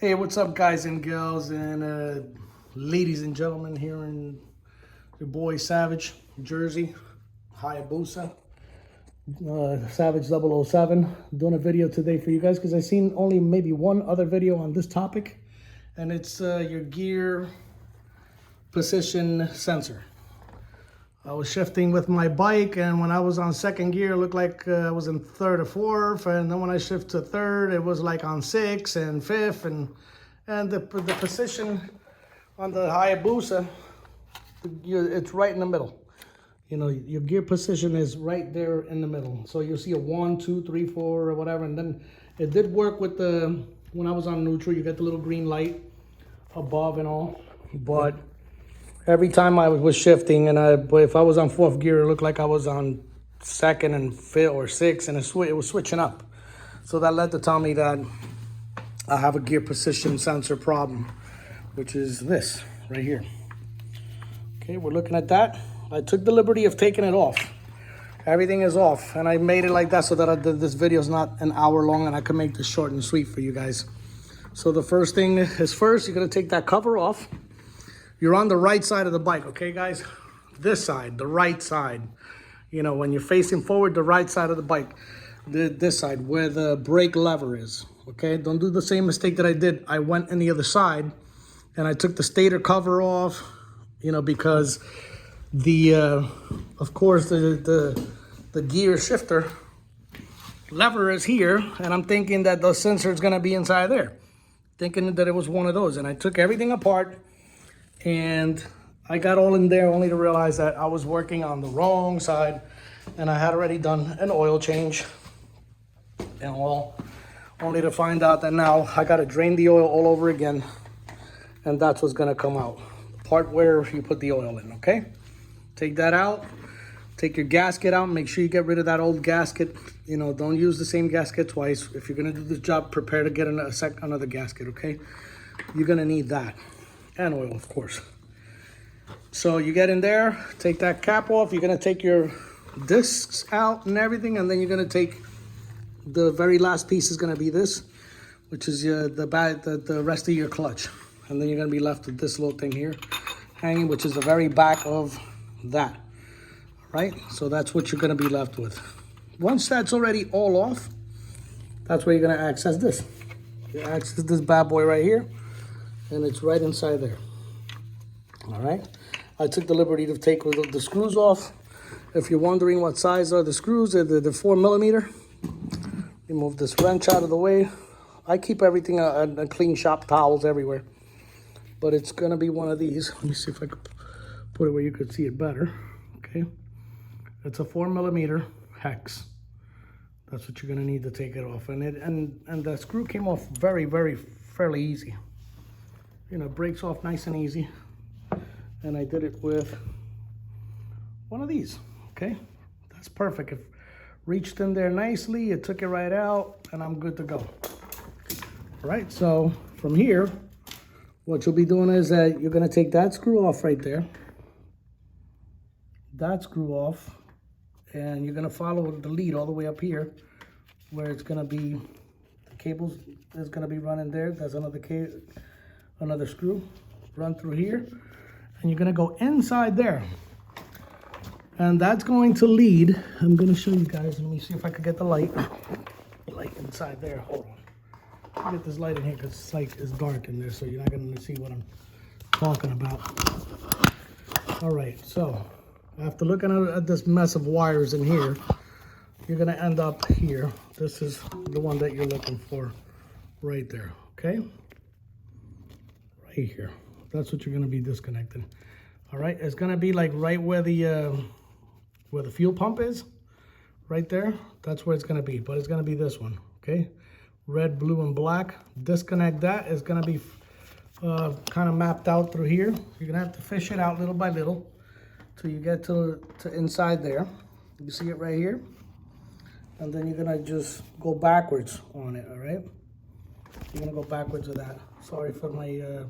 Hey, what's up, guys and gals and ladies and gentlemen? Here in your boy Savage, Jersey, Hayabusa, Savage 007, doing a video today for you guys because I've seen only maybe one other video on this topic, and it's your gear position sensor. I was shifting with my bike, and when I was on second gear, it looked like I was in third or fourth, and then when I shift to third, it was like on sixth and fifth, and the position on the Hayabusa, it's right in the middle. You know, your gear position is right there in the middle. So you'll see a 1, 2, 3, 4, or whatever, and then it did work with the, when I was on neutral, you get the little green light above and all, but every time I was shifting, and if I was on fourth gear, it looked like I was on second and fifth or sixth, and it was switching up. So that led to tell me that I have a gear position sensor problem, which is this right here. Okay, we're looking at that. I took the liberty of taking it off. Everything is off, and I made it like that so that this video is not an hour long, and I can make this short and sweet for you guys. So the first thing is first, you're gonna take that cover off. You're on the right side of the bike, okay, guys? This side, the right side. You know, when you're facing forward, the right side of the bike. This side, where the brake lever is, okay? Don't do the same mistake that I did. I went in the other side, and I took the stator cover off, you know, because of course, the gear shifter lever is here, and I'm thinking that the sensor is gonna be inside there. Thinking that it was one of those, and I took everything apart, and I got all in there only to realize that I was working on the wrong side, and I had already done an oil change and all, only to find out that now I got to drain the oil all over again, and that's what's going to come out, the part where you put the oil in. Okay, take that out, take your gasket out, make sure you get rid of that old gasket. You know, don't use the same gasket twice. If you're going to do this job, prepare to get another gasket. Okay, you're going to need that. And oil, of course. So you get in there, take that cap off. You're gonna take your discs out and everything, and then you're gonna take the very last piece is gonna be this, which is the rest of your clutch. And then you're gonna be left with this little thing here hanging, which is the very back of that, right? So that's what you're gonna be left with. Once that's already all off, that's where you're gonna access this. You access this bad boy right here, and it's right inside there. All right, I took the liberty to take the screws off. If you're wondering what size are the screws, they're 4mm. Remove this wrench out of the way. I keep everything a clean shop, towels everywhere, but it's gonna be one of these. Let me see if I could put it where you could see it better. Okay, it's a 4mm hex. That's what you're gonna need to take it off, and the screw came off fairly easy. You know, breaks off nice and easy. And I did it with one of these, okay? That's perfect. It reached in there nicely, it took it right out, and I'm good to go. All right, so from here, what you'll be doing is that you're gonna take that screw off right there, that screw off, and you're gonna follow the lead all the way up here, where it's gonna be, the cables is gonna be running there. There's another screw, run through here, and you're gonna go inside there. And that's going to lead, I'm gonna show you guys, let me see if I could get the light inside there, hold on. Let me get this light in here because it's dark in there, so you're not gonna see what I'm talking about. All right, so after looking at this mess of wires in here, you're gonna end up here. This is the one that you're looking for right there, okay? Right here. That's what you're gonna be disconnecting. All right, it's gonna be like right where the fuel pump is, right there. That's where it's gonna be, but it's gonna be this one, okay? Red, blue, and black. Disconnect that. It's gonna be kind of mapped out through here. You're gonna have to fish it out little by little till you get to inside there. You see it right here? And then you're gonna just go backwards on it, all right? You're gonna go backwards with that. Sorry for my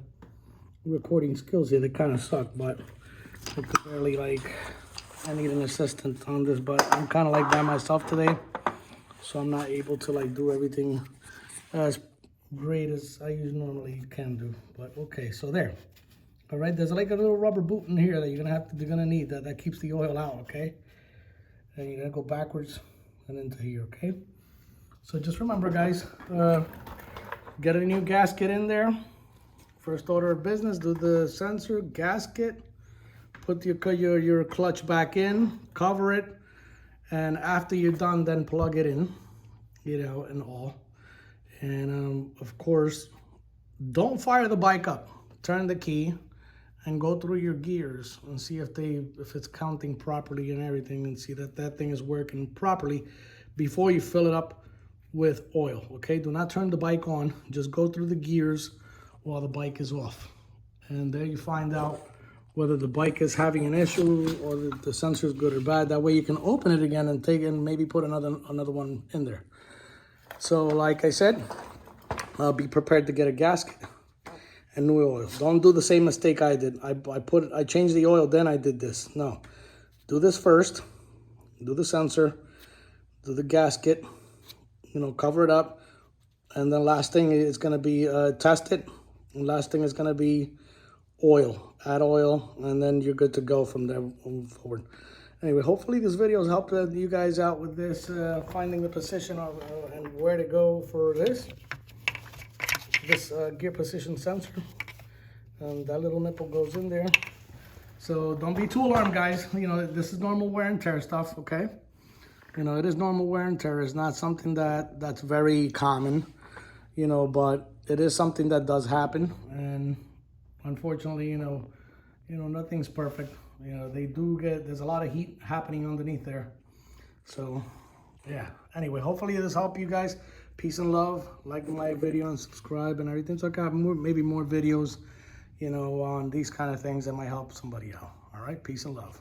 recording skills here, they kind of suck, but I could barely, I need an assistant on this, but I'm kind of by myself today, so I'm not able to do everything as great as I normally can do. But okay, so there. All right, there's like a little rubber boot in here that you're gonna need that keeps the oil out, okay? And you're gonna go backwards and into here, okay? So just remember, guys, get a new gasket in there. First order of business, do the sensor, gasket, put your clutch back in, cover it, and after you're done, then plug it in, you know, and all. And of course, don't fire the bike up. Turn the key and go through your gears and see if it's counting properly and everything, and see that thing is working properly before you fill it up with oil, okay? Do not turn the bike on. Just go through the gears while the bike is off. And there you find out whether the bike is having an issue or the sensor is good or bad. That way you can open it again and take it and maybe put another one in there. So like I said, be prepared to get a gasket and new oil. Don't do the same mistake I did. I changed the oil, then I did this. No, do this first. Do the sensor, do the gasket, you know, cover it up, and then last thing is going to be test it. And last thing is going to be oil. Add oil, and then you're good to go from there moving forward. Anyway, hopefully this video has helped you guys out with this, finding the position of, and where to go for this gear position sensor. And that little nipple goes in there. So don't be too alarmed, guys. You know, this is normal wear and tear stuff, okay? You know, it is normal wear and tear. It's not something that's very common, you know, but it is something that does happen. And unfortunately, you know, nothing's perfect. You know, there's a lot of heat happening underneath there. So, yeah. Anyway, hopefully this helped you guys. Peace and love. Like my video and subscribe and everything. So I can have maybe more videos, you know, on these kind of things that might help somebody out. All right? Peace and love.